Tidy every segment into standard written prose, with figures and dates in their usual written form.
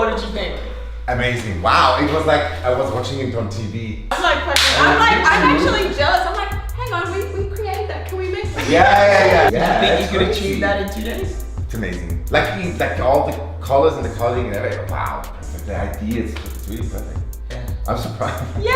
what did you think? Amazing. Wow, it was like I was watching it on TV. I'm actually jealous. I'm like, hang on, we created that. Can we make it? Yeah. Do you think you could achieve that in 2 days? It's amazing. Like all the colors and the coloring and everything. Wow. Like the idea is just really perfect. Yeah. I'm surprised. Yeah!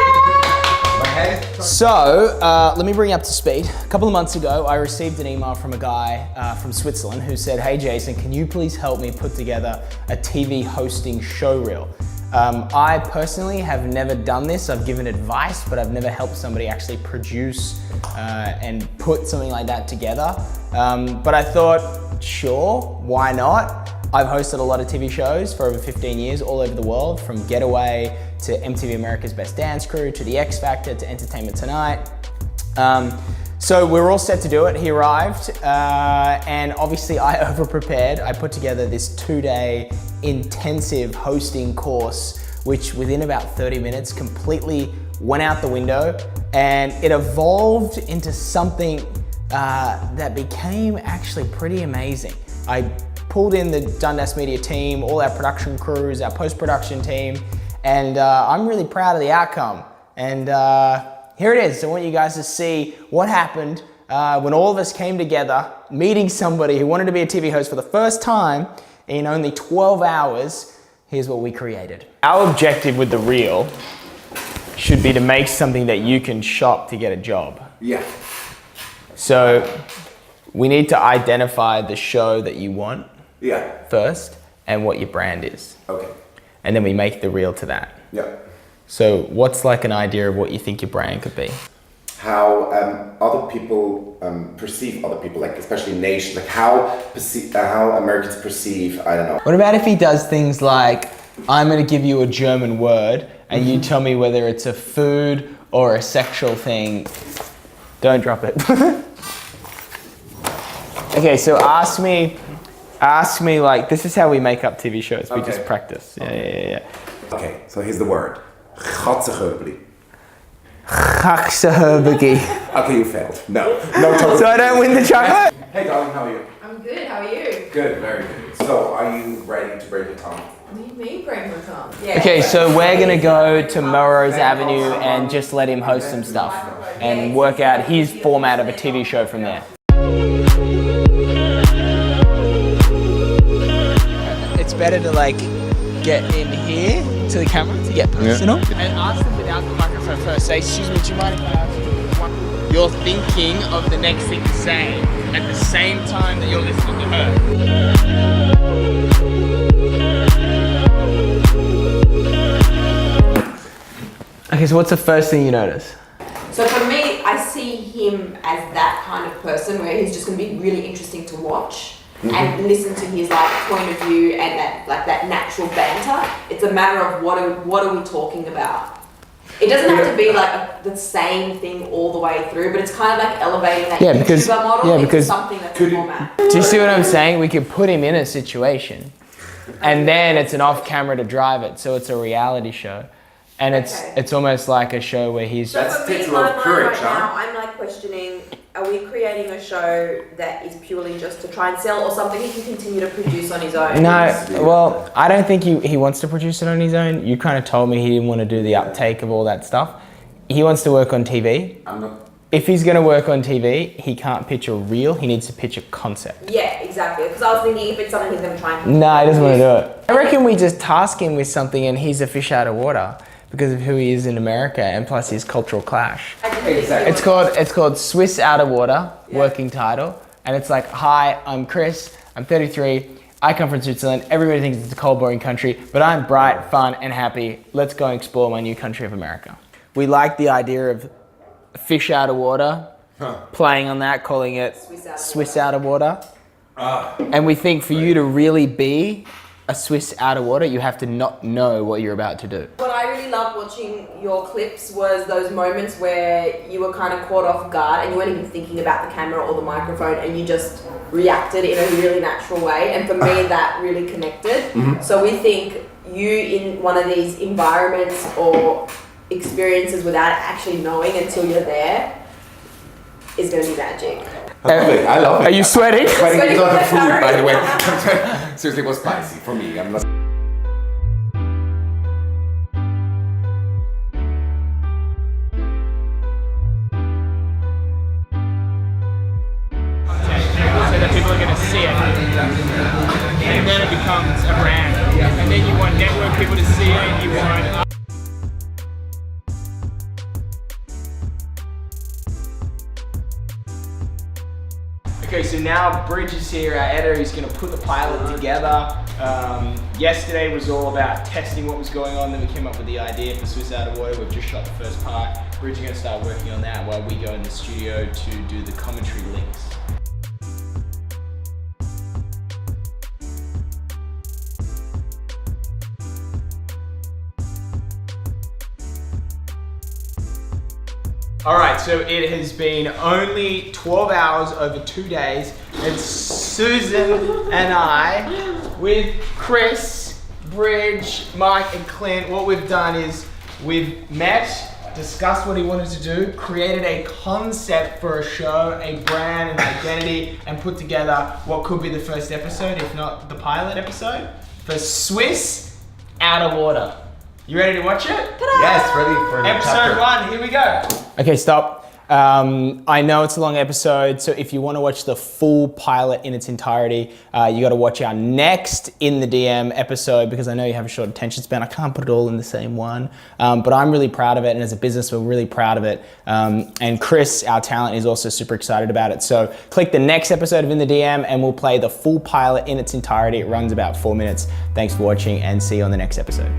My head is So, let me bring you up to speed. A couple of months ago, I received an email from a guy from Switzerland who said, hey Jason, can you please help me put together a TV hosting show reel? I personally have never done this. I've given advice, but I've never helped somebody actually produce and put something like that together. But I thought, sure, why not? I've hosted a lot of TV shows for over 15 years all over the world, from Getaway to MTV America's Best Dance Crew, to The X Factor, to Entertainment Tonight. So we're all set to do it. He arrived, and obviously I over-prepared. I put together this 2-day intensive hosting course, which within about 30 minutes completely went out the window, and it evolved into something that became actually pretty amazing. I pulled in the Dundas Media team, all our production crews, our post-production team, and I'm really proud of the outcome. And here it is. I want you guys to see what happened when all of us came together, meeting somebody who wanted to be a TV host for the first time in only 12 hours. Here's what we created. Our objective with the reel should be to make something that you can shop to get a job. Yeah. So we need to identify the show that you want first and what your brand is. Okay. And then we make the reel to that. Yeah. So what's like an idea of what you think your brand could be? How other people perceive other people, like especially nations, like how Americans perceive, I don't know. What about if he does things like, I'm gonna give you a German word and you tell me whether it's a food or a sexual thing. Don't drop it. Okay, so ask me like, this is how we make up TV shows. We just practice. Yeah. Okay, so here's the word. Gatsengeubeli. Gatsengeubeli. Okay, you failed. No, totally. So I don't win the chocolate? Hey darling, how are you? I'm good, how are you? Good, very good. So are you ready to break the tongue? What do you mean break my tongue? Yeah. Okay, so we're gonna go to Melrose Avenue and just let him host some stuff and work out his format of a TV show from there. It's better to like get in here to the camera to get personal and ask them without the microphone first. Say, excuse me, do you mind if I ask you one? You're thinking of the next thing to say at the same time that you're listening to her. Okay, so what's the first thing you notice? So for me, I see him as that kind of person where he's just going to be really interesting to watch. And listen to his like point of view and that natural banter. It's a matter of what are we talking about. It doesn't have to be like the same thing all the way through, but it's kind of like elevating that YouTuber model into something that's a format. Do you see what I'm saying? We could put him in a situation, and then it's an off-camera to drive it, so it's a reality show. And it's almost like a show where he's... So for me, my mind right now, I'm like questioning, are we creating a show that is purely just to try and sell, or something he can continue to produce on his own? No, well, I don't think he wants to produce it on his own. You kind of told me he didn't want to do the uptake of all that stuff. He wants to work on TV. If he's going to work on TV, he can't pitch a reel, he needs to pitch a concept. Yeah, exactly. Because I was thinking if it's something he's going to try and... No, he doesn't want to do it. I reckon we just task him with something and he's a fish out of water, because of who he is in America and plus his cultural clash. It's called Swiss Out of Water, working title. And it's like, hi, I'm Chris, I'm 33, I come from Switzerland, everybody thinks it's a cold, boring country, but I'm bright, fun, and happy. Let's go and explore my new country of America. We like the idea of fish out of water, playing on that, calling it Swiss Out of Water. And we think for you to really be a Swiss out of water, you have to not know what you're about to do. What I really loved watching your clips was those moments where you were kind of caught off guard and you weren't even thinking about the camera or the microphone and you just reacted in a really natural way. And for me, that really connected. So we think you in one of these environments or experiences without actually knowing until you're there is going to be magic. I love it. Are you sweating? Sweating is not the food, by the way. Seriously, it was spicy for me. see it. And then it becomes a brand. And then you want network people to see it, you want... Okay, so now Bridge is here, our editor, is going to put the pilot together. Yesterday was all about testing what was going on, then we came up with the idea for Swiss Out of Water. We've just shot the first part. Bridge is going to start working on that while we go in the studio to do the commentary links. All right, so it has been only 12 hours over 2 days, and Susan and I, with Chris, Bridge, Mike, and Clint, what we've done is we've met, discussed what he wanted to do, created a concept for a show, a brand, an identity, and put together what could be the first episode, if not the pilot episode, for Swiss Out of Water. You ready to watch it? Ta-da! Yes, ready for the Episode chapter. 1, here we go. Okay, stop. I know it's a long episode, so if you want to watch the full pilot in its entirety, you got to watch our next In the DM episode, because I know you have a short attention span. I can't put it all in the same one, but I'm really proud of it, and as a business, we're really proud of it. And Chris, our talent, is also super excited about it. So click the next episode of In the DM, and we'll play the full pilot in its entirety. It runs about 4 minutes. Thanks for watching, and see you on the next episode.